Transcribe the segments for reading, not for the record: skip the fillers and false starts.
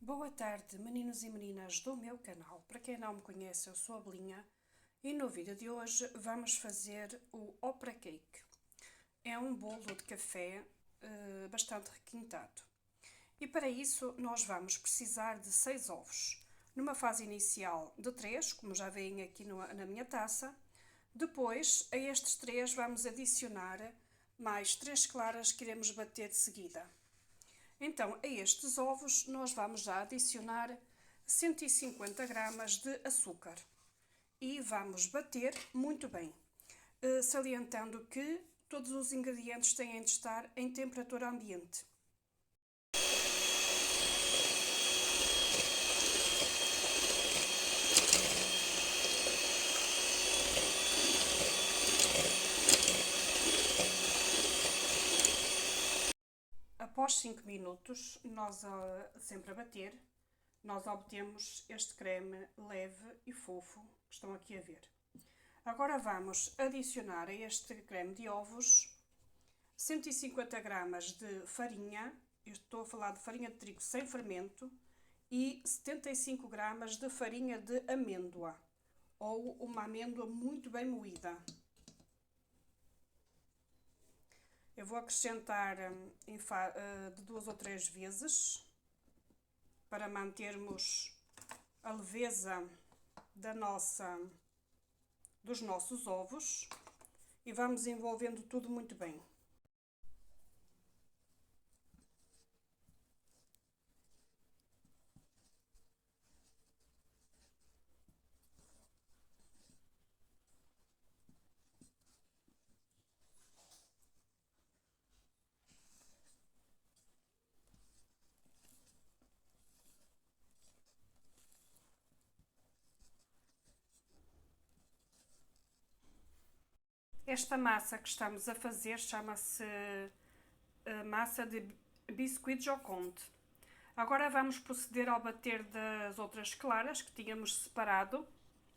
Boa tarde, meninos e meninas do meu canal. Para quem não me conhece, eu sou a Belinha e no vídeo de hoje vamos fazer o Opera Cake. É um bolo de café bastante requintado. E para isso nós vamos precisar de 6 ovos. Numa fase inicial de 3, como já veem aqui na minha taça. Depois, a estes 3 vamos adicionar mais 3 claras que iremos bater de seguida. Então, a estes ovos nós vamos já adicionar 150 gramas de açúcar e vamos bater muito bem, salientando que todos os ingredientes têm de estar em temperatura ambiente. Após 5 minutos, nós sempre a bater, nós obtemos este creme leve e fofo que estão aqui a ver. Agora vamos adicionar a este creme de ovos 150 gramas de farinha, eu estou a falar de farinha de trigo sem fermento, e 75 gramas de farinha de amêndoa, ou uma amêndoa muito bem moída. Eu vou acrescentar de 2 ou 3 vezes para mantermos a leveza dos nossos ovos e vamos envolvendo tudo muito bem. Esta massa que estamos a fazer chama-se massa de biscuit Joconde. Agora vamos proceder ao bater das outras claras que tínhamos separado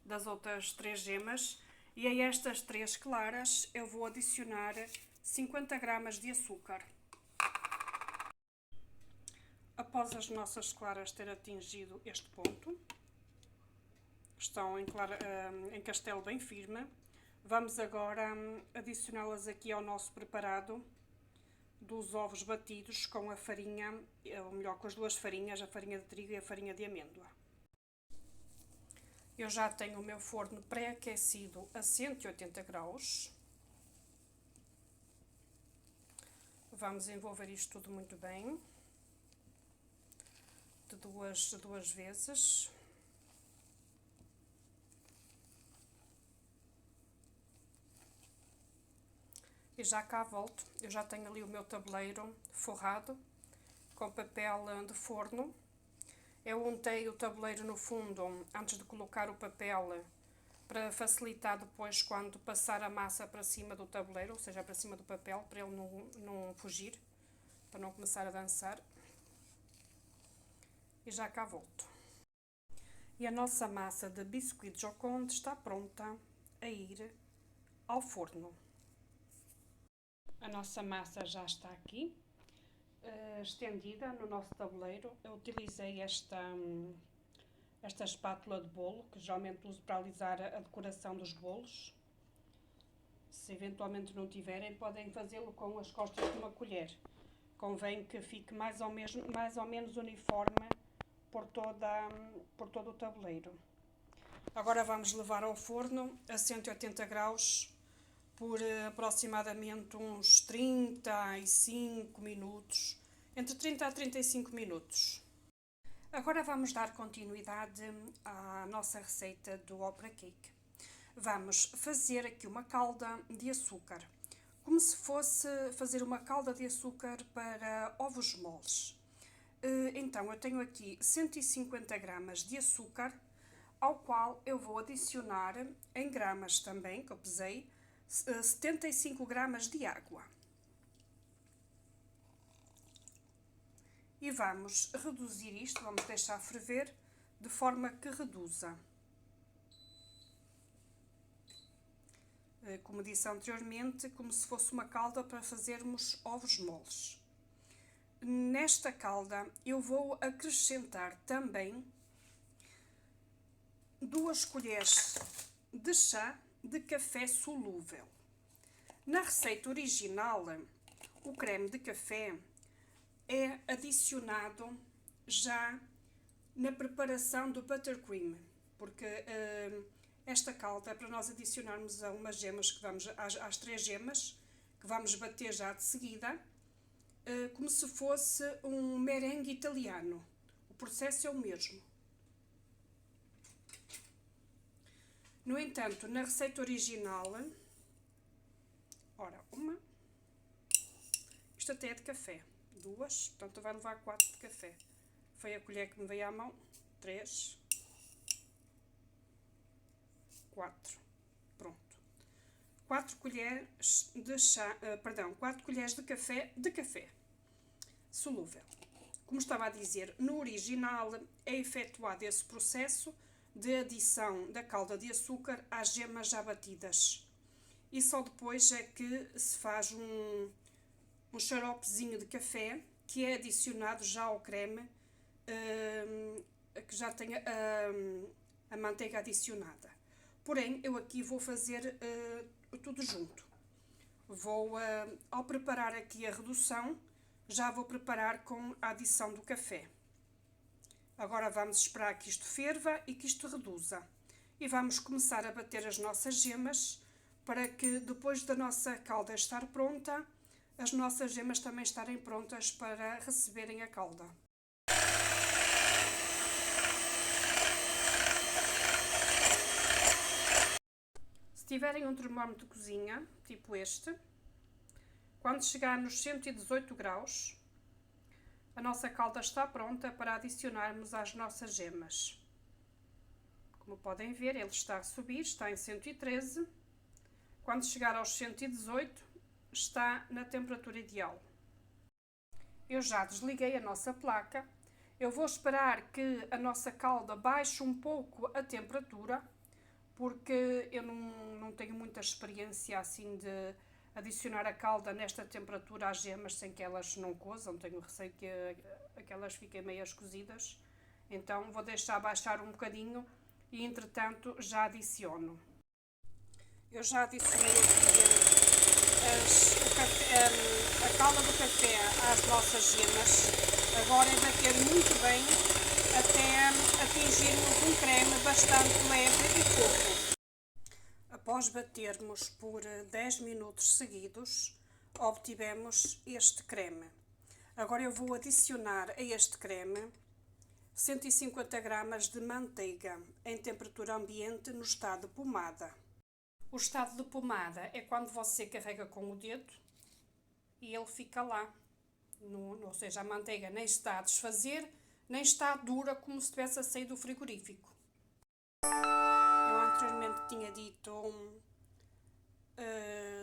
das outras 3 gemas, e a estas 3 claras eu vou adicionar 50 gramas de açúcar. Após as nossas claras ter atingido este ponto, estão em castelo bem firme, vamos agora adicioná-las aqui ao nosso preparado dos ovos batidos com a farinha, ou melhor, com as 2 farinhas, a farinha de trigo e a farinha de amêndoa. Eu já tenho o meu forno pré-aquecido a 180 graus. Vamos envolver isto tudo muito bem, de duas vezes. E já cá volto, eu já tenho ali o meu tabuleiro forrado com papel de forno. Eu untei o tabuleiro no fundo antes de colocar o papel para facilitar depois quando passar a massa para cima do tabuleiro, ou seja, para cima do papel, para ele não fugir, para não começar a dançar. E já cá volto. E a nossa massa de biscuit Joconde está pronta a ir ao forno. A nossa massa já está aqui, estendida no nosso tabuleiro. Eu utilizei esta espátula de bolo, que geralmente uso para alisar a decoração dos bolos. Se eventualmente não tiverem, podem fazê-lo com as costas de uma colher. Convém que fique mais ou menos uniforme por todo o tabuleiro. Agora vamos levar ao forno a 180 graus por aproximadamente uns 35 minutos, entre 30 a 35 minutos. Agora vamos dar continuidade à nossa receita do Opera Cake. Vamos fazer aqui uma calda de açúcar, como se fosse fazer uma calda de açúcar para ovos moles. Então eu tenho aqui 150 gramas de açúcar, ao qual eu vou adicionar em gramas também, que eu pesei, 75 gramas de água. E vamos reduzir isto, vamos deixar ferver de forma que reduza. Como disse anteriormente, como se fosse uma calda para fazermos ovos moles. nesta calda eu vou acrescentar também 2 colheres de chá de café solúvel. Na receita original, o creme de café é adicionado já na preparação do buttercream, porque esta calda é para nós adicionarmos a umas gemas que vamos, às 3 gemas, que vamos bater já de seguida, como se fosse um merengue italiano. O processo é o mesmo. No entanto, na receita original, ora, isto até é de café, 2, portanto vai levar 4 de café. Foi a colher que me veio à mão, 3, 4, pronto. 4 colheres de chá, 4 colheres de café solúvel. Como estava a dizer, no original é efetuado esse processo de adição da calda de açúcar às gemas já batidas. E só depois é que se faz um xaropezinho de café que é adicionado já ao creme, que já tem a manteiga adicionada. Porém, eu aqui vou fazer tudo junto. Ao preparar aqui a redução, já vou preparar com a adição do café. Agora vamos esperar que isto ferva e que isto reduza. E vamos começar a bater as nossas gemas para que depois da nossa calda estar pronta, as nossas gemas também estarem prontas para receberem a calda. Se tiverem um termómetro de cozinha, tipo este, quando chegar nos 118 graus, a nossa calda está pronta para adicionarmos às nossas gemas. Como podem ver, ele está a subir, está em 113. Quando chegar aos 118, está na temperatura ideal. Eu já desliguei a nossa placa. Eu vou esperar que a nossa calda baixe um pouco a temperatura, porque eu não tenho muita experiência assim de adicionar a calda nesta temperatura às gemas sem que elas não cozam. Tenho receio que aquelas fiquem meias cozidas. Então vou deixar baixar um bocadinho e entretanto já adiciono. Eu já adicionei a calda do café às nossas gemas. Agora é bater muito bem até atingirmos um creme bastante leve e fofo. Após batermos por 10 minutos seguidos, obtivemos este creme. Agora eu vou adicionar a este creme 150 gramas de manteiga em temperatura ambiente no estado de pomada. O estado de pomada é quando você carrega com o dedo e ele fica lá. Ou seja, a manteiga nem está a desfazer, nem está dura como se tivesse a sair do frigorífico. Eu anteriormente tinha dito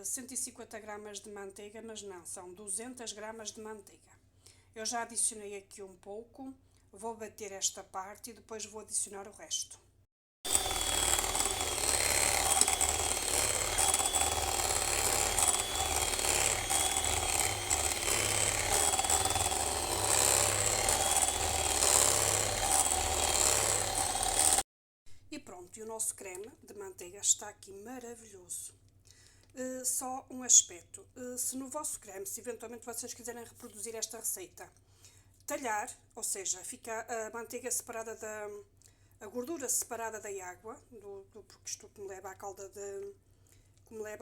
150 gramas de manteiga, mas não, são 200 gramas de manteiga. Eu já adicionei aqui um pouco, vou bater esta parte e depois vou adicionar o resto. E pronto, e o nosso creme de manteiga está aqui maravilhoso. Só um aspecto, se no vosso creme, se eventualmente vocês quiserem reproduzir esta receita, talhar, ou seja, fica a manteiga separada a gordura separada da água, porque isto como leva a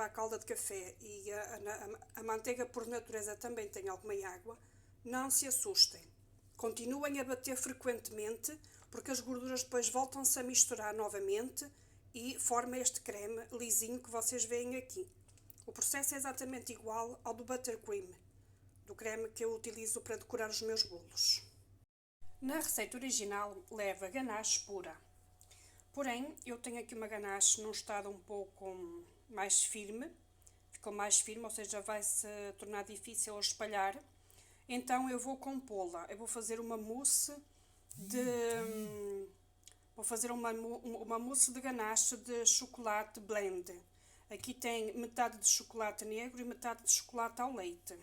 calda de café e a manteiga por natureza também tem alguma água, não se assustem. Continuem a bater frequentemente, porque as gorduras depois voltam-se a misturar novamente e forma este creme lisinho que vocês veem aqui. O processo é exatamente igual ao do buttercream, do creme que eu utilizo para decorar os meus bolos. Na receita original leva ganache pura, porém eu tenho aqui uma ganache num estado um pouco mais firme, ficou mais firme, ou seja, vai se tornar difícil espalhar, então eu vou compô-la, eu vou fazer uma mousse uma mousse de ganache de chocolate blend. Aqui tem metade de chocolate negro e metade de chocolate ao leite.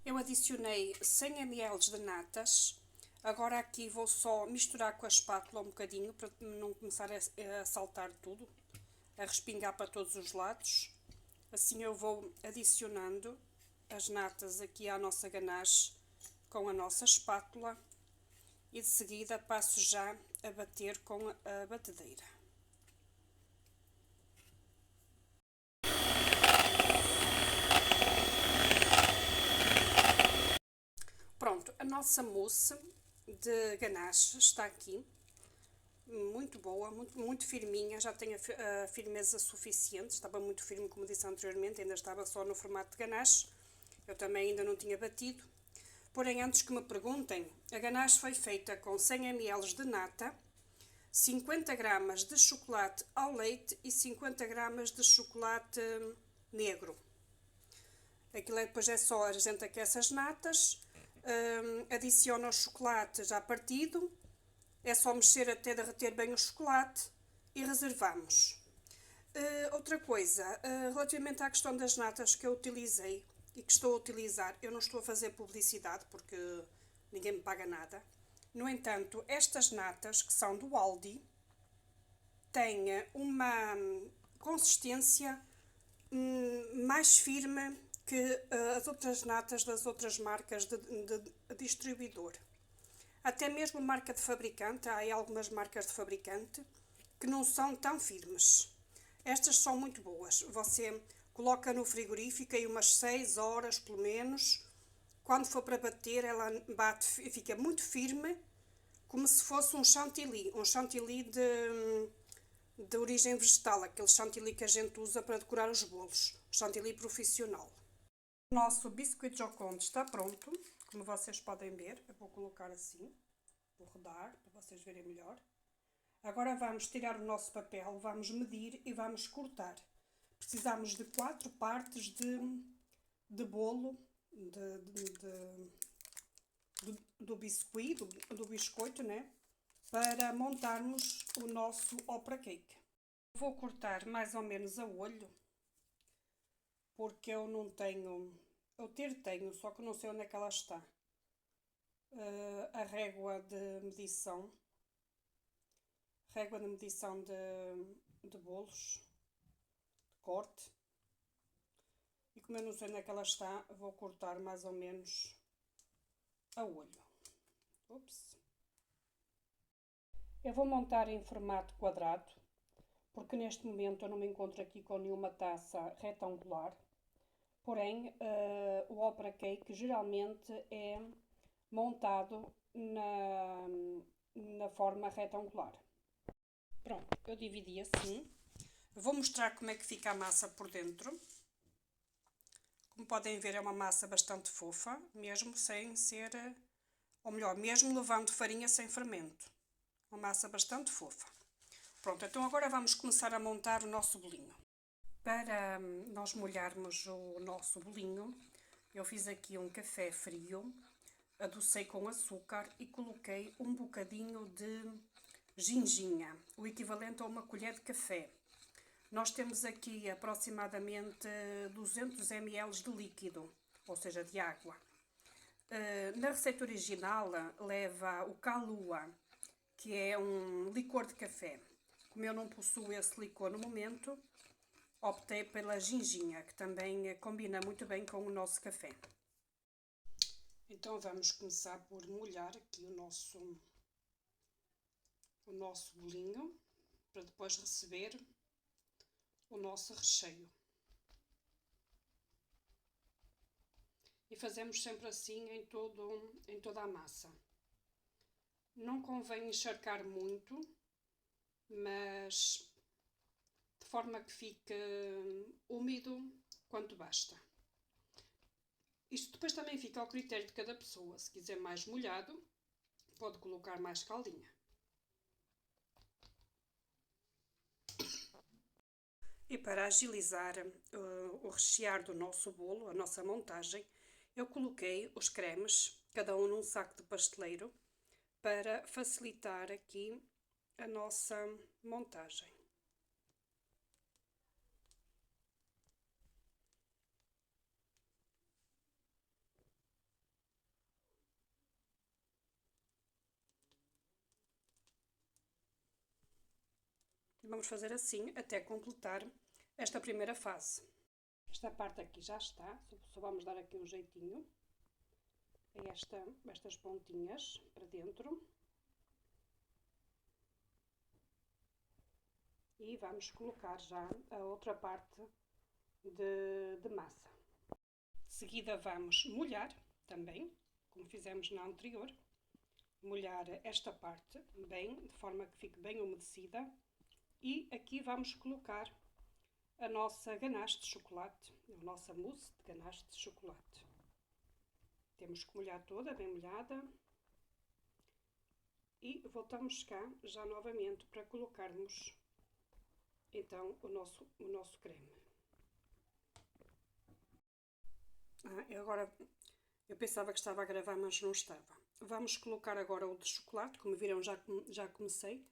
Eu adicionei 100 ml de natas. Agora aqui vou só misturar com a espátula um bocadinho para não começar a saltar tudo, a respingar para todos os lados. Assim eu vou adicionando as natas aqui à nossa ganache com a nossa espátula e de seguida passo já a bater com a batedeira. Pronto, a nossa mousse de ganache está aqui, muito boa, muito firminha, já tem a firmeza suficiente, estava muito firme como disse anteriormente, ainda estava só no formato de ganache, eu também ainda não tinha batido. Porém, antes que me perguntem, a ganache foi feita com 100 ml de nata, 50 gramas de chocolate ao leite e 50 gramas de chocolate negro. Aquilo depois é só, a gente aquece as natas, adiciona o chocolate já partido, é só mexer até derreter bem o chocolate e reservamos. Outra coisa, relativamente à questão das natas que eu utilizei e que estou a utilizar, eu não estou a fazer publicidade porque ninguém me paga nada. No entanto, estas natas que são do Aldi têm uma consistência mais firme que as outras natas das outras marcas de distribuidor. Até mesmo marca de fabricante, há algumas marcas de fabricante que não são tão firmes. Estas são muito boas. Você coloca no frigorífico aí umas 6 horas pelo menos. Quando for para bater, ela bate, fica muito firme, como se fosse um chantilly de origem vegetal, aquele chantilly que a gente usa para decorar os bolos, chantilly profissional. O nosso biscuit Joconde está pronto, como vocês podem ver. Eu vou colocar assim, vou rodar para vocês verem melhor. Agora vamos tirar o nosso papel, vamos medir e vamos cortar. Precisamos de 4 partes de bolo, do biscuit, do biscoito, né? Para montarmos o nosso opera cake. Vou cortar mais ou menos a olho, porque eu não tenho, eu tenho, só que não sei onde é que ela está. A régua de medição de bolos, de corte, e como eu não sei onde é que ela está, vou cortar mais ou menos a olho. Ups. Eu vou montar em formato quadrado, porque neste momento eu não me encontro aqui com nenhuma taça retangular, porém o opera cake geralmente é montado na forma retangular. Pronto, eu dividi assim. Vou mostrar como é que fica a massa por dentro. Como podem ver, é uma massa bastante fofa, mesmo sem ser, ou melhor, mesmo levando farinha sem fermento. Uma massa bastante fofa. Pronto, então agora vamos começar a montar o nosso bolinho. Para nós molharmos o nosso bolinho, eu fiz aqui um café frio, adocei com açúcar e coloquei um bocadinho de ginginha, o equivalente a uma colher de café. Nós temos aqui aproximadamente 200 ml de líquido, ou seja, de água. Na receita original leva o Kahlua, que é um licor de café. Como eu não possuo esse licor no momento, optei pela ginginha, que também combina muito bem com o nosso café. Então vamos começar por molhar aqui o nosso bolinho, para depois receber o nosso recheio. E fazemos sempre assim em toda a massa. Não convém encharcar muito, mas de forma que fique úmido quanto basta. Isto depois também fica ao critério de cada pessoa. Se quiser mais molhado, pode colocar mais caldinha. E para agilizar o rechear do nosso bolo, a nossa montagem, eu coloquei os cremes, cada um num saco de pasteleiro, para facilitar aqui a nossa montagem. Vamos fazer assim até completar esta primeira fase. Esta parte aqui já está, só vamos dar aqui um jeitinho a estas pontinhas para dentro. E vamos colocar já a outra parte de massa. De seguida vamos molhar também, como fizemos na anterior. Molhar esta parte bem, de forma que fique bem umedecida. E aqui vamos colocar a nossa ganache de chocolate, a nossa mousse de ganache de chocolate. Temos que molhar toda, bem molhada. E voltamos cá já novamente para colocarmos então o nosso creme. Agora eu pensava que estava a gravar, mas não estava. Vamos colocar agora o de chocolate, como viram já comecei.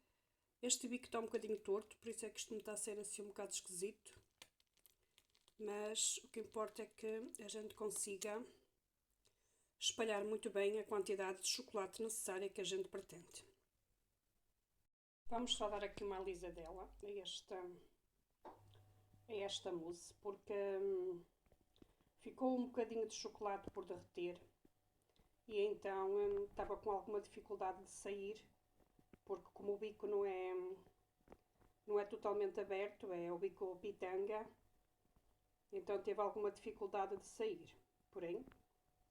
Este bico está um bocadinho torto, por isso é que isto me está a ser assim um bocado esquisito. Mas o que importa é que a gente consiga espalhar muito bem a quantidade de chocolate necessária que a gente pretende. Vamos só dar aqui uma alisadela a esta mousse, porque ficou um bocadinho de chocolate por derreter e então estava com alguma dificuldade de sair, porque como o bico não é totalmente aberto, é o bico pitanga, então teve alguma dificuldade de sair. Porém,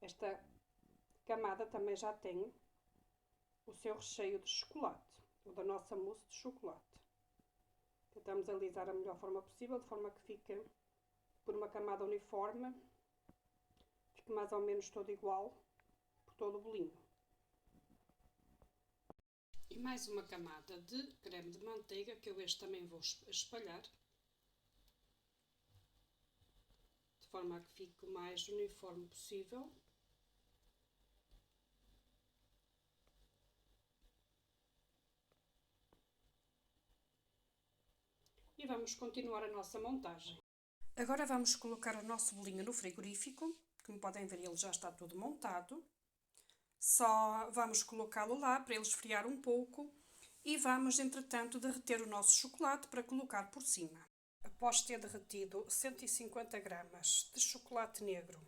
esta camada também já tem o seu recheio de chocolate, ou da nossa mousse de chocolate. Tentamos alisar da melhor forma possível, de forma que fique por uma camada uniforme, fique mais ou menos todo igual por todo o bolinho. E mais uma camada de creme de manteiga, que eu este também vou espalhar, de forma a que fique o mais uniforme possível. E vamos continuar a nossa montagem. Agora vamos colocar o nosso bolinho no frigorífico. Como podem ver, ele já está todo montado. Só vamos colocá-lo lá para ele esfriar um pouco e vamos, entretanto, derreter o nosso chocolate para colocar por cima. Após ter derretido 150 gramas de chocolate negro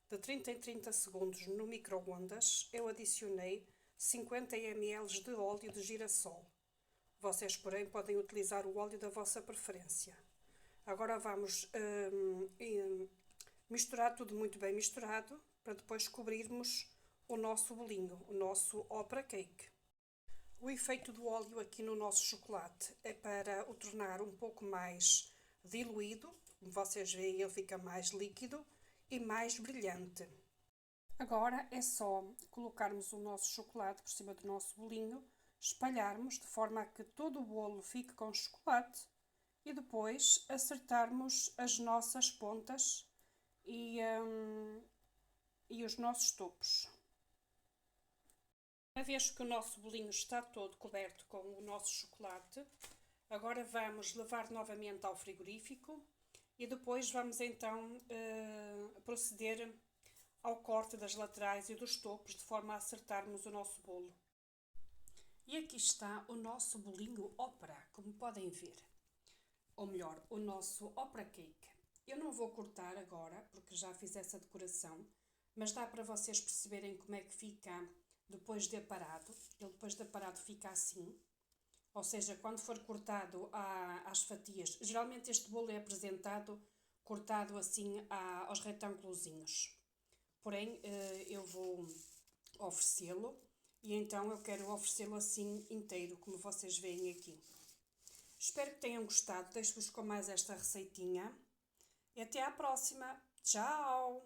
de 30 em 30 segundos no micro-ondas, eu adicionei 50 ml de óleo de girassol. Vocês, porém, podem utilizar o óleo da vossa preferência. Agora vamos misturar tudo muito bem misturado para depois cobrirmos o nosso bolinho, o nosso opera cake. O efeito do óleo aqui no nosso chocolate é para o tornar um pouco mais diluído. Como vocês veem, ele fica mais líquido e mais brilhante. Agora é só colocarmos o nosso chocolate por cima do nosso bolinho, espalharmos de forma a que todo o bolo fique com chocolate e depois acertarmos as nossas pontas e os nossos topos. Uma vez que o nosso bolinho está todo coberto com o nosso chocolate, agora vamos levar novamente ao frigorífico e depois vamos então proceder ao corte das laterais e dos topos de forma a acertarmos o nosso bolo. E aqui está o nosso bolinho ópera, como podem ver. Ou melhor, o nosso opera cake. Eu não vou cortar agora, porque já fiz essa decoração, mas dá para vocês perceberem como é que fica depois de aparado. Ele depois de aparado fica assim. Ou seja, quando for cortado às fatias, geralmente este bolo é apresentado cortado assim aos retângulozinhos. Porém, eu vou oferecê-lo e então eu quero oferecê-lo assim inteiro, como vocês veem aqui. Espero que tenham gostado, deixo-vos com mais esta receitinha e até à próxima. Tchau!